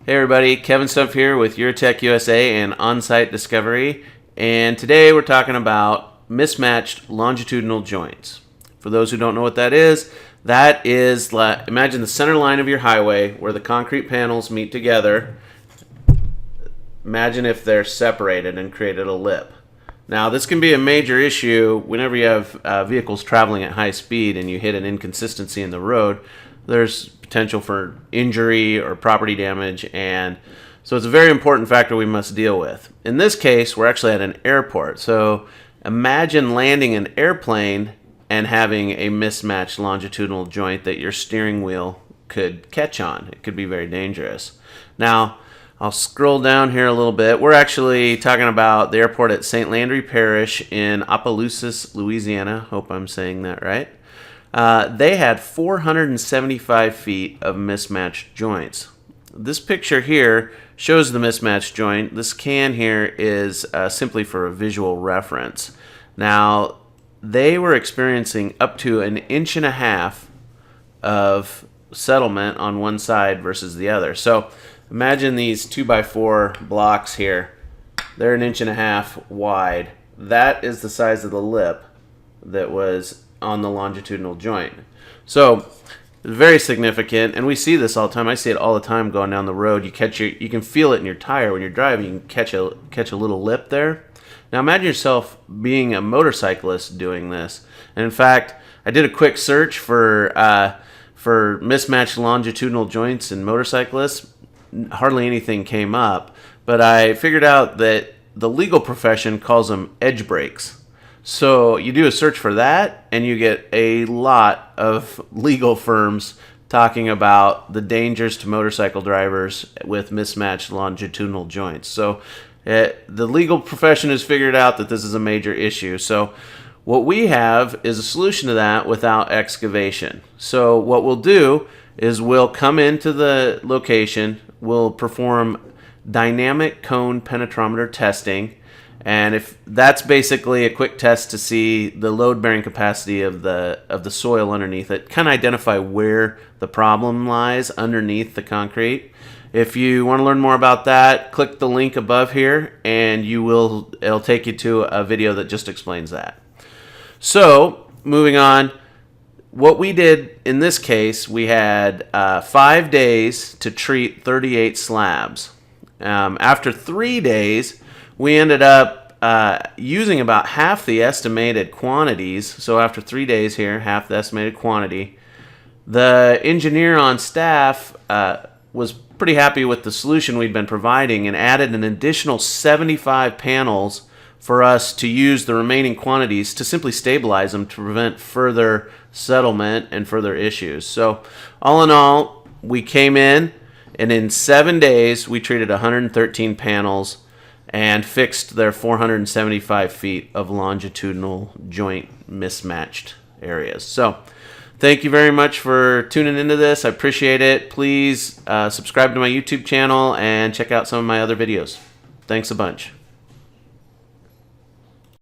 Hey everybody, Kevin Stumpf here with Your Tech USA and Onsite Discovery, and today we're talking about mismatched longitudinal joints. For those who don't know what that is imagine the center line of your highway where the concrete panels meet together. Imagine if they're separated and created a lip. Now this can be a major issue whenever you have vehicles traveling at high speed and you hit an inconsistency in the road. There's potential for injury or property damage, and so it's a very important factor we must deal with. In this case, we're actually at an airport, so imagine landing an airplane and having a mismatched longitudinal joint that your steering wheel could catch on. It could be very dangerous. Now, I'll scroll down here a little bit. We're actually talking about the airport at St. Landry Parish in Opelousas, Louisiana. Hope I'm saying that right. They had 475 feet of mismatched joints. This picture here shows the mismatched joint. This can here is simply for a visual reference. Now, they were experiencing up to 1.5 inches of settlement on one side versus the other. So imagine these 2x4 blocks here. They're 1.5 inches wide. That is the size of the lip that was on the longitudinal joint. So very significant, and we see this all the time. I see it all the time going down the road. You can feel it in your tire when you're driving. You can catch a little lip there. Now imagine yourself being a motorcyclist doing this. And in fact, I did a quick search for mismatched longitudinal joints in motorcyclists. Hardly anything came up, but I figured out that the legal profession calls them edge brakes. So you do a search for that, and you get a lot of legal firms talking about the dangers to motorcycle drivers with mismatched longitudinal joints. So the legal profession has figured out that this is a major issue. So what we have is a solution to that without excavation. So what we'll do is we'll come into the location, we'll perform dynamic cone penetrometer testing. And if that's basically a quick test to see the load-bearing capacity of the soil underneath it, kind of identify where the problem lies underneath the concrete. If you want to learn more about that, click the link above here, and it'll take you to a video that just explains that. So, moving on, what we did in this case, we had 5 days to treat 38 slabs. After 3 days, we ended up using about half the estimated quantities. So after 3 days here, half the estimated quantity. The engineer on staff was pretty happy with the solution we'd been providing and added an additional 75 panels for us to use the remaining quantities to simply stabilize them to prevent further settlement and further issues. So all in all, we came in, and in 7 days we treated 113 panels and fixed their 475 feet of longitudinal joint mismatched areas. So thank you very much for tuning into this. I appreciate it. Please subscribe to my YouTube channel and check out some of my other videos. Thanks a bunch.